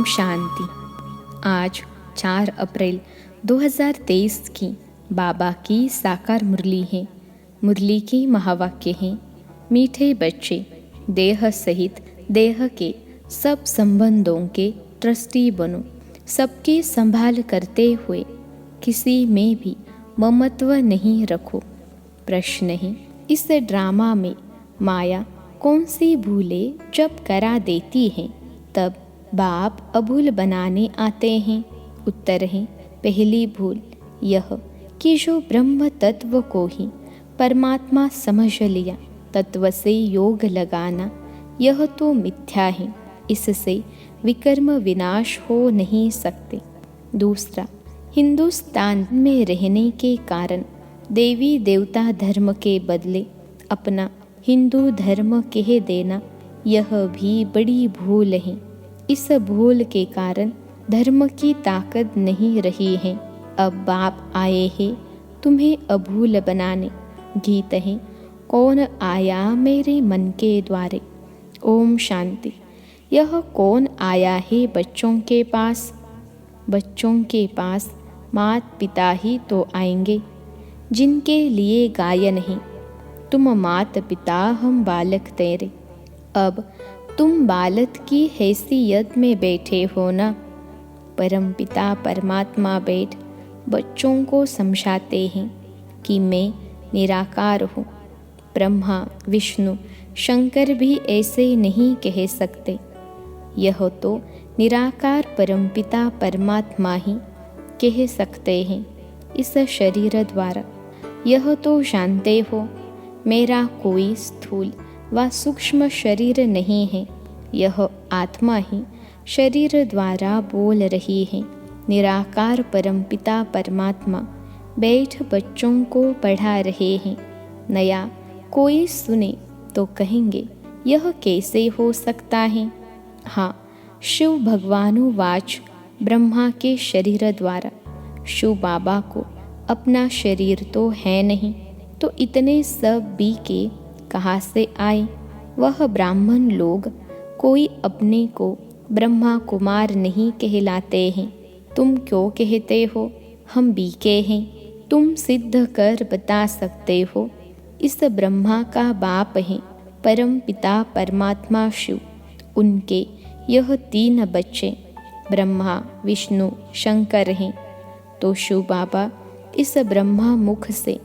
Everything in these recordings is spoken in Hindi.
शांति। आज 4 अप्रैल 2023 की बाबा की साकार मुरली है। मुरली की महावाक्य हैं, मीठे बच्चे, देह सहित देह के सब संबंधों के ट्रस्टी बनो। सबकी संभाल करते हुए किसी में भी ममत्व नहीं रखो। प्रश्न है, इस ड्रामा में माया कौन सी भूलें जब करा देती है तब बाप अभूल बनाने आते हैं? उत्तर है, पहली भूल यह कि जो ब्रह्म तत्व को ही परमात्मा समझ लिया, तत्व से योग लगाना यह तो मिथ्या है। इससे विकर्म विनाश हो नहीं सकते। दूसरा, हिंदुस्तान में रहने के कारण देवी देवता धर्म के बदले अपना हिंदू धर्म कह देना यह भी बड़ी भूल है। इस भूल के कारण धर्म की ताकत नहीं रही है। अब बाप आए हैं तुम्हें अभूल बनाने। गीत है, कौन आया मेरे मन के द्वारे। ओम शांति। यह कौन आया है बच्चों के पास? बच्चों के पास माता पिता ही तो आएंगे जिनके लिए गायन है, तुम माता पिता हम बालक तेरे। अब तुम बालक की हैसियत में बैठे हो ना। परम पिता परमात्मा बैठ बच्चों को समझाते हैं कि मैं निराकार हूँ। ब्रह्मा विष्णु शंकर भी ऐसे नहीं कह सकते। यह तो निराकार परमपिता परमात्मा ही कह सकते हैं इस शरीर द्वारा। यह तो जानते हो मेरा कोई स्थूल व सूक्ष्म शरीर नहीं है। यह आत्मा ही शरीर द्वारा बोल रही है। निराकार परमपिता परमात्मा बैठ बच्चों को पढ़ा रहे हैं। नया कोई सुने तो कहेंगे यह कैसे हो सकता है? हाँ, शिव भगवानुवाच ब्रह्मा के शरीर द्वारा। शिव बाबा को अपना शरीर तो है नहीं, तो इतने सब भी के कहाँ से आए? वह ब्राह्मण लोग कोई अपने को ब्रह्मा कुमार नहीं कहलाते हैं। तुम क्यों कहते हो हम बीके हैं? तुम सिद्ध कर बता सकते हो इस ब्रह्मा का बाप है परम पिता परमात्मा शिव। उनके यह 3 बच्चे ब्रह्मा विष्णु शंकर हैं। तो शिव बाबा इस ब्रह्मा मुख से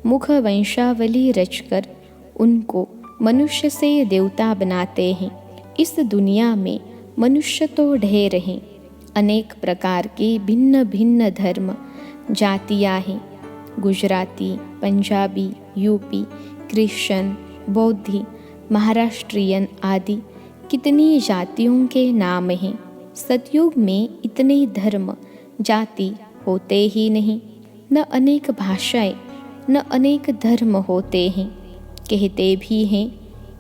मुख वंशावली रचकर उनको मनुष्य से देवता बनाते हैं। इस दुनिया में मनुष्य तो ढेर हैं। अनेक प्रकार के भिन्न भिन्न धर्म जातियाँ हैं। गुजराती, पंजाबी, यूपी, क्रिश्चियन, बौद्धि, महाराष्ट्रियन आदि कितनी जातियों के नाम हैं। सतयुग में इतने धर्म जाति होते ही नहीं। न अनेक भाषाएं न अनेक धर्म होते हैं। कहते भी हैं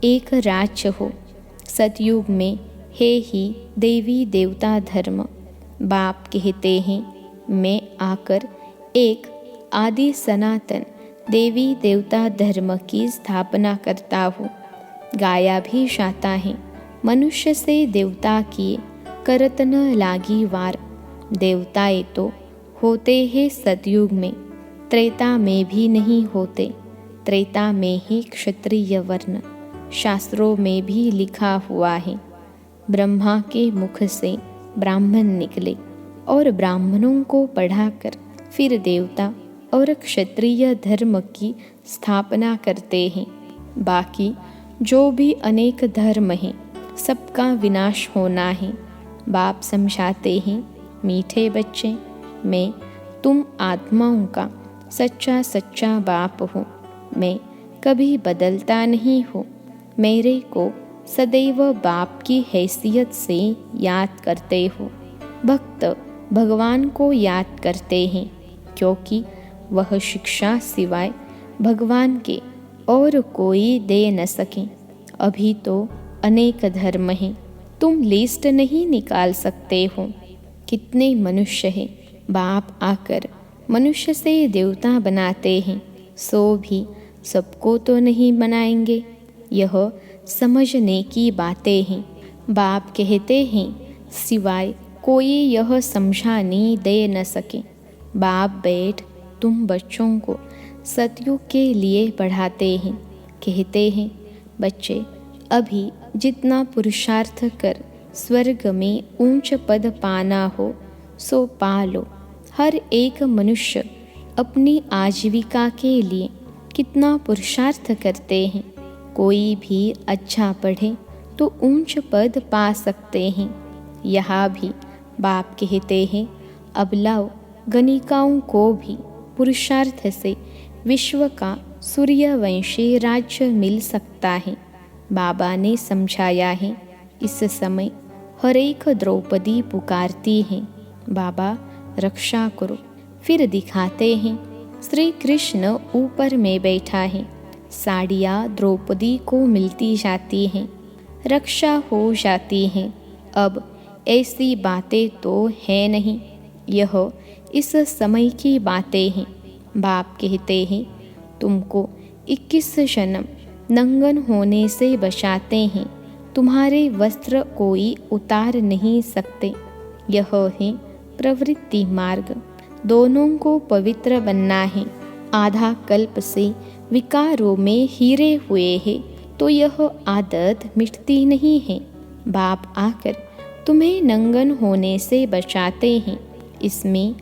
एक राज्य हो। सतयुग में है ही देवी देवता धर्म। बाप कहते हैं मैं आकर एक आदि सनातन देवी देवता धर्म की स्थापना करता हूँ। गाया भी जाता है मनुष्य से देवता किए करत न लागी वार। देवताएं तो होते हैं सतयुग में, त्रेता में भी नहीं होते। त्रेता में ही क्षत्रिय वर्ण शास्त्रों में भी लिखा हुआ है। ब्रह्मा के मुख से ब्राह्मण निकले और ब्राह्मणों को पढ़ाकर फिर देवता और क्षत्रिय धर्म की स्थापना करते हैं। बाकी जो भी अनेक धर्म हैं सबका विनाश होना है। बाप समझाते हैं मीठे बच्चे, मैं तुम आत्माओं का सच्चा सच्चा बाप हूँ। मैं कभी बदलता नहीं हूँ। मेरे को सदैव बाप की हैसियत से याद करते हो। भक्त भगवान को याद करते हैं क्योंकि वह शिक्षा सिवाय भगवान के और कोई दे न सके। अभी तो अनेक धर्म हैं, तुम लिस्ट नहीं निकाल सकते हो। कितने मनुष्य हैं। बाप आकर मनुष्य से देवता बनाते हैं, सो भी सबको तो नहीं बनाएंगे। यह समझने की बातें हैं। बाप कहते हैं सिवाय कोई यह समझाने दे न सके। बाप बैठ तुम बच्चों को सतयुग के लिए पढ़ाते हैं। कहते हैं, बच्चे अभी जितना पुरुषार्थ कर स्वर्ग में ऊंच पद पाना हो सो पा लो। हर एक मनुष्य अपनी आजीविका के लिए कितना पुरुषार्थ करते हैं। कोई भी अच्छा पढ़े तो ऊंच पद पा सकते हैं। यहाँ भी बाप कहते हैं, अब लाओ गणिकाओं को भी पुरुषार्थ से विश्व का सूर्यवंशी राज्य मिल सकता है। बाबा ने समझाया है, इस समय हर एक द्रौपदी पुकारती हैं, बाबा रक्षा करो। फिर दिखाते हैं श्री कृष्ण ऊपर में बैठा है, साड़ियाँ द्रौपदी को मिलती जाती हैं, रक्षा हो जाती हैं। अब ऐसी बातें तो है नहीं, यह इस समय की बातें हैं। बाप कहते हैं, तुमको 21 जन्म नंगन होने से बचाते हैं, तुम्हारे वस्त्र कोई उतार नहीं सकते। यह है प्रवृत्ति मार्ग। दोनों को पवित्र बनना है। आधा कल्प से विकारों में हीरे हुए हैं तो यह आदत मिटती नहीं है। बाप आकर तुम्हें नंगन होने से बचाते हैं। इसमें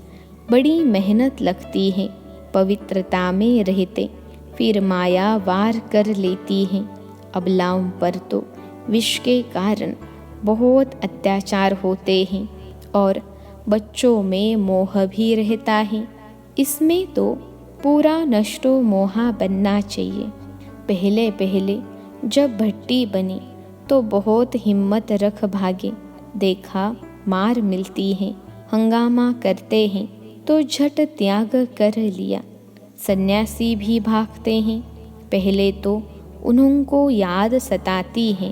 बड़ी मेहनत लगती है। पवित्रता में रहते फिर माया वार कर लेती है। अबलाओं पर तो विष के कारण बहुत अत्याचार होते हैं और बच्चों में मोह भी रहता है। इसमें तो पूरा नष्टो मोहा बनना चाहिए। पहले पहले जब भट्टी बनी तो बहुत हिम्मत रख भागे, देखा मार मिलती है, हंगामा करते हैं तो झट त्याग कर लिया। सन्यासी भी भागते हैं, पहले तो उनको याद सताती है।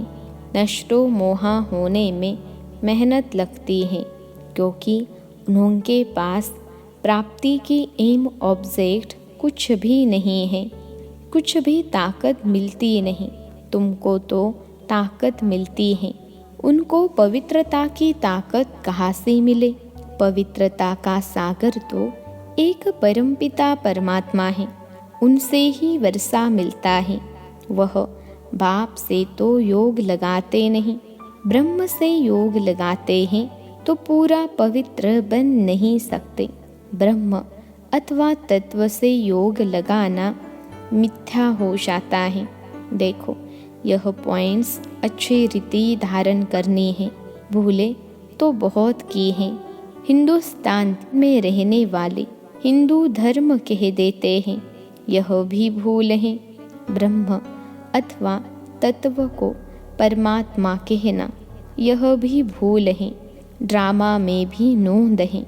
नष्टो मोहा होने में मेहनत लगती है, क्योंकि उनके पास प्राप्ति की एम ऑब्जेक्ट कुछ भी नहीं है, कुछ भी ताकत मिलती नहीं। तुमको तो ताकत मिलती है, उनको पवित्रता की ताकत कहाँ से मिले। पवित्रता का सागर तो एक परमपिता परमात्मा है, उनसे ही वर्षा मिलता है। वह बाप से तो योग लगाते नहीं, ब्रह्म से योग लगाते हैं तो पूरा पवित्र बन नहीं सकते। ब्रह्म अथवा तत्व से योग लगाना मिथ्या हो जाता है। देखो, यह पॉइंट्स अच्छी रीति धारण करनी है। भूले तो बहुत की हैं। हिंदुस्तान में रहने वाले हिंदू धर्म कह देते हैं, यह भी भूल है। ब्रह्म अथवा तत्व को परमात्मा कहना, यह भी भूल है। ड्रामा में भी नोंद है।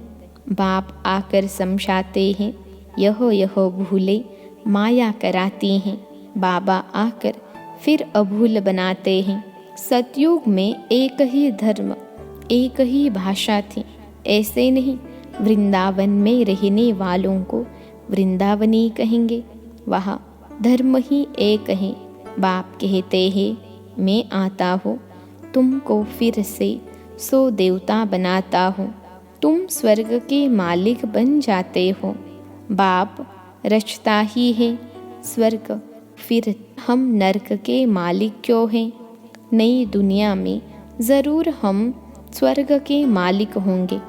बाप आकर समझाते हैं, यह भूले माया कराती हैं। बाबा आकर फिर अभूल बनाते हैं। सतयुग में एक ही धर्म, एक ही भाषा थी, ऐसे नहीं। वृंदावन में रहने वालों को वृंदावनी कहेंगे, वहाँ धर्म ही एक है। बाप कहते हैं, मैं आता हूँ तुमको फिर से सो देवता बनाता हूँ, तुम स्वर्ग के मालिक बन जाते हो। बाप रचता ही है स्वर्ग, फिर हम नरक के मालिक क्यों हैं। नई दुनिया में ज़रूर हम स्वर्ग के मालिक होंगे।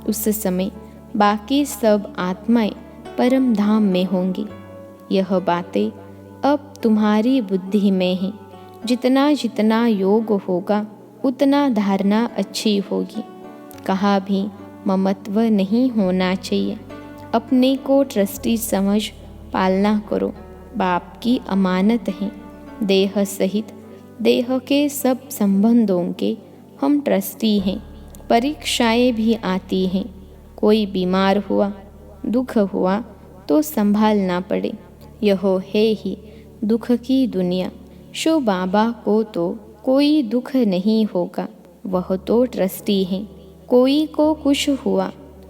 उस समय बाकी सब आत्माएं परम धाम में होंगी। यह बातें अब तुम्हारी बुद्धि में हैं। जितना जितना योग होगा उतना धारणा अच्छी होगी। कहाँ भी ममत्व नहीं होना चाहिए। अपने को ट्रस्टी समझ पालना करो। बाप की अमानत है। देह सहित देह के सब संबंधों के हम ट्रस्टी हैं। परीक्षाएं भी आती हैं। कोई बीमार हुआ, दुख हुआ तो संभालना पड़े। यह है ही दुख की दुनिया। शो बाबा को तो कोई दुख नहीं होगा, वह तो ट्रस्टी हैं। कोई को कुछ हुआ,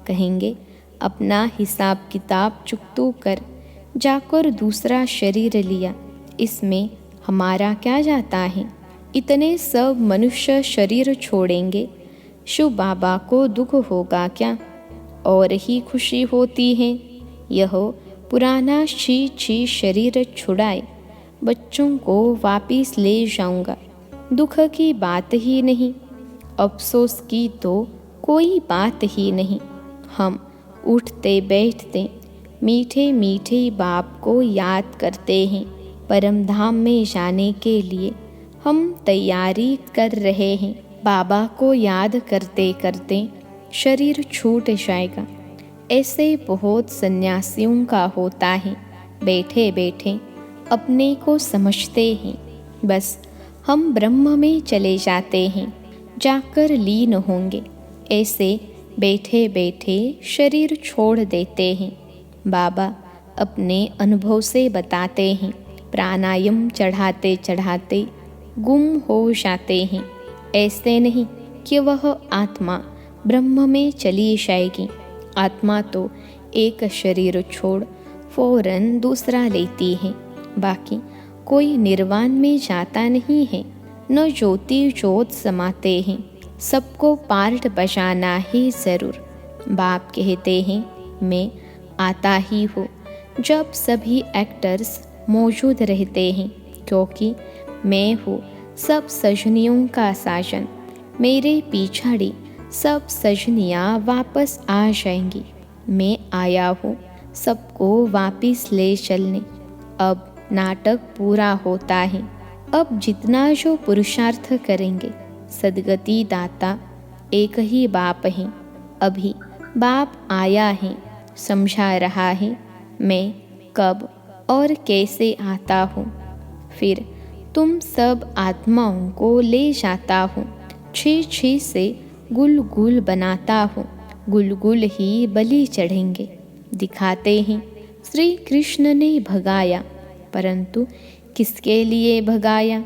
कहेंगे अपना हिसाब किताब चुकतू कर जाकर दूसरा शरीर लिया, इसमें हमारा क्या जाता है। इतने सब मनुष्य शरीर छोड़ेंगे, शिव बाबा को दुख होगा क्या, और ही खुशी होती है। यह पुराना छी छी शरीर छुड़ाए, बच्चों को वापिस ले जाऊंगा। दुख की बात ही नहीं, अफसोस की तो कोई बात ही नहीं। हम उठते बैठते मीठे मीठे बाप को याद करते हैं। परम धाम में जाने के लिए हम तैयारी कर रहे हैं। बाबा को याद करते करते शरीर छूट जाएगा। ऐसे बहुत सन्यासियों का होता है, बैठे बैठे अपने को समझते हैं, बस हम ब्रह्म में चले जाते हैं, जाकर लीन होंगे। ऐसे बैठे बैठे शरीर छोड़ देते हैं। बाबा अपने अनुभव से बताते हैं, प्राणायाम चढ़ाते चढ़ाते गुम हो जाते हैं। ऐसे नहीं कि वह आत्मा ब्रह्म में चली जाएगी। आत्मा तो एक शरीर छोड़ फौरन दूसरा लेती है। बाकी कोई निर्वाण में जाता नहीं है, न ज्योति ज्योत समाते हैं। सबको पार्ट बजाना ही ज़रूर। बाप कहते हैं मैं आता ही हूँ जब सभी एक्टर्स मौजूद रहते हैं, क्योंकि मैं हूँ सब सजनियों का साजन। मेरे पीछाड़ी सब सजनियाँ वापस आ जाएंगी। मैं आया हूँ सबको वापस ले चलने। अब नाटक पूरा होता है। अब जितना जो पुरुषार्थ करेंगे, सदगति दाता एक ही बाप है। अभी बाप आया है, समझा रहा है मैं कब और कैसे आता हूँ। फिर तुम सब आत्माओं को ले जाता हूँ, छी छी से गुल गुल बनाता हूँ। गुल गुल ही बलि चढ़ेंगे। दिखाते हैं श्री कृष्ण ने भगाया, परंतु किसके लिए भगाया?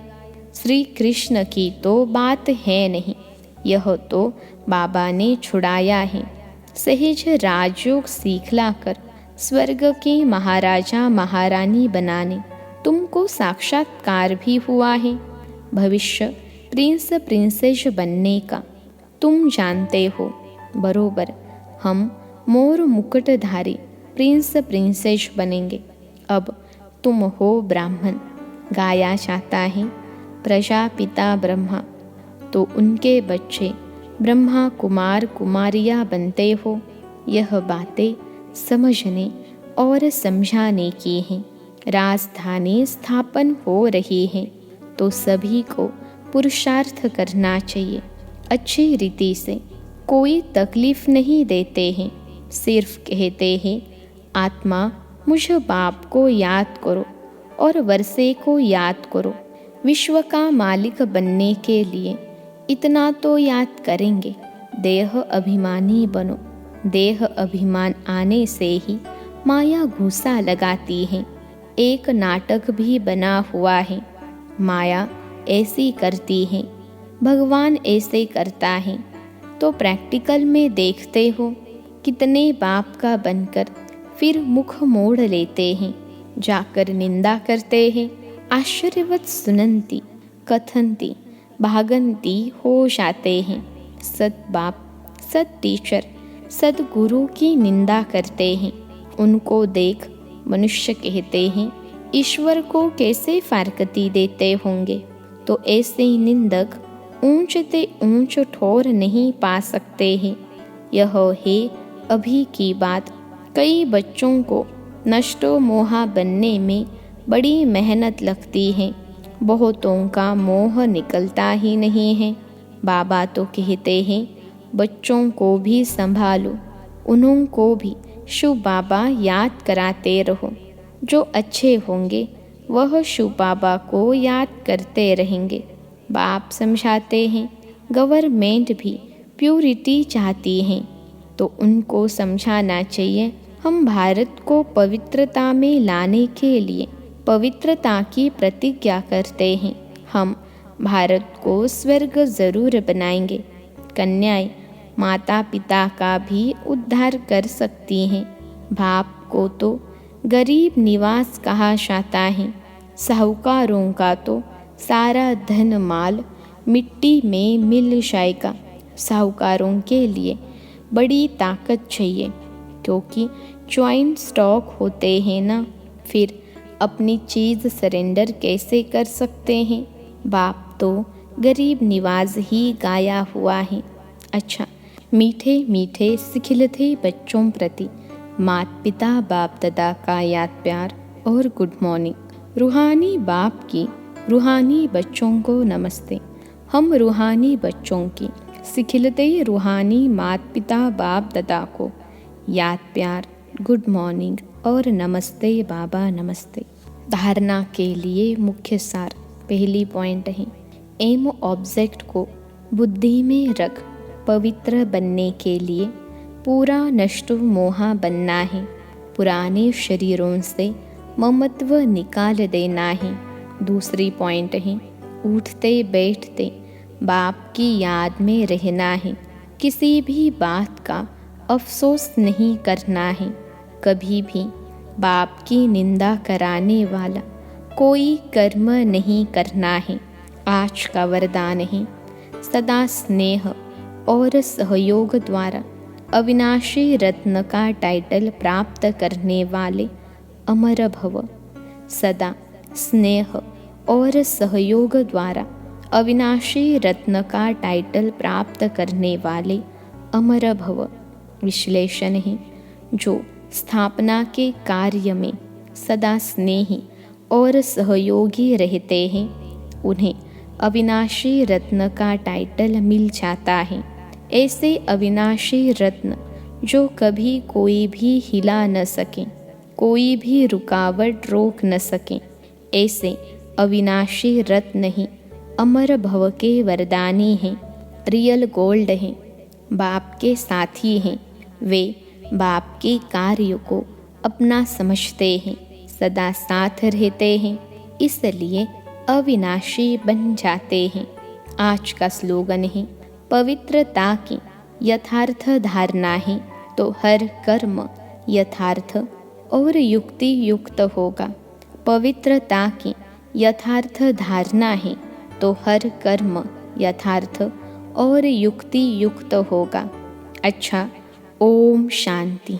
श्री कृष्ण की तो बात है नहीं, यह तो बाबा ने छुड़ाया है। सहज राजयोग सीखलाकर स्वर्ग के महाराजा महारानी बनाने तुमको साक्षात्कार भी हुआ है। भविष्य प्रिंस प्रिंसेस बनने का तुम जानते हो बरोबर। हम मोर मुकुटधारी प्रिंस प्रिंसेस बनेंगे। अब तुम हो ब्राह्मण, गाया जाता है प्रजापिता ब्रह्मा, तो उनके बच्चे ब्रह्मा कुमार कुमारियाँ बनते हो। यह बातें समझने और समझाने की हैं। राजधानी स्थापन हो रही है, तो सभी को पुरुषार्थ करना चाहिए अच्छी रीति से। कोई तकलीफ नहीं देते हैं, सिर्फ कहते हैं आत्मा मुझ बाप को याद करो और वर्षे को याद करो। विश्व का मालिक बनने के लिए इतना तो याद करेंगे। देह अभिमानी बनो। देह अभिमान आने से ही माया घूसा लगाती है। एक नाटक भी बना हुआ है, माया ऐसी करती है, भगवान ऐसे करता है। तो प्रैक्टिकल में देखते हो कितने बाप का बनकर फिर मुख मोड़ लेते हैं, जाकर निंदा करते हैं। आश्चर्यवत सुनंती कथनती भागंती हो जाते हैं। सत बाप सत टीचर सदगुरु की निंदा करते हैं। उनको देख मनुष्य कहते हैं ईश्वर को कैसे फारकती देते होंगे। तो ऐसे निंदक ऊंचते ऊंच ठोर नहीं पा सकते हैं। यह है अभी की बात। कई बच्चों को नष्टो मोहा बनने में बड़ी मेहनत लगती है, बहुतों का मोह निकलता ही नहीं है। बाबा तो कहते हैं बच्चों को भी संभालो, उन्हों को भी शिव बाबा याद कराते रहो। जो अच्छे होंगे वह शिव बाबा को याद करते रहेंगे। बाप समझाते हैं गवर्नमेंट भी प्यूरिटी चाहती है, तो उनको समझाना चाहिए हम भारत को पवित्रता में लाने के लिए पवित्रता की प्रतिज्ञा करते हैं। हम भारत को स्वर्ग जरूर बनाएंगे। कन्याएं माता पिता का भी उद्धार कर सकती हैं। बाप को तो गरीब निवास कहा जाता है। साहूकारों का तो सारा धन माल मिट्टी में मिल जाएगा। साहूकारों के लिए बड़ी ताकत चाहिए, क्योंकि ज्वाइंट स्टॉक होते हैं ना, फिर अपनी चीज़ सरेंडर कैसे कर सकते हैं। बाप तो गरीब निवाज ही गाया हुआ है। अच्छा, मीठे मीठे सिखिलते बच्चों प्रति माता पिता बाप दादा का याद प्यार और गुड मॉर्निंग। रूहानी बाप की रूहानी बच्चों को नमस्ते। हम रूहानी बच्चों की सिखिलते रूहानी माता पिता बाप दादा को याद प्यार, गुड मॉर्निंग और नमस्ते बाबा नमस्ते। धारणा के लिए मुख्य सार। पहली पॉइंट है, एम ऑब्जेक्ट को बुद्धि में रख पवित्र बनने के लिए पूरा नष्ट मोहा बनना है। पुराने शरीरों से ममत्व निकाल देना है। दूसरी पॉइंट है, उठते बैठते बाप की याद में रहना है। किसी भी बात का अफसोस नहीं करना है। कभी भी बाप की निंदा कराने वाला कोई कर्म नहीं करना है। आज का वरदान है, सदा स्नेह और सहयोग द्वारा अविनाशी रत्न का टाइटल प्राप्त करने वाले अमर भव। सदा स्नेह और सहयोग द्वारा अविनाशी रत्न का टाइटल प्राप्त करने वाले अमर भव। विश्लेषण है, जो स्थापना के कार्य में सदा स्नेही और सहयोगी रहते हैं, उन्हें अविनाशी रत्न का टाइटल मिल जाता है। ऐसे अविनाशी रत्न जो कभी कोई भी हिला न सके, कोई भी रुकावट रोक न सके, ऐसे अविनाशी रत्न ही अमर भव के वरदानी हैं, रियल गोल्ड हैं, बाप के साथी हैं। वे बाप के कार्य को अपना समझते हैं, सदा साथ रहते हैं, इसलिए अविनाशी बन जाते हैं। आज का स्लोगन है, पवित्रता की यथार्थ धारणा है तो हर कर्म यथार्थ और युक्ति युक्त होगा। पवित्रता की यथार्थ धारणा है तो हर कर्म यथार्थ और युक्ति युक्त होगा। अच्छा, ओम शांति।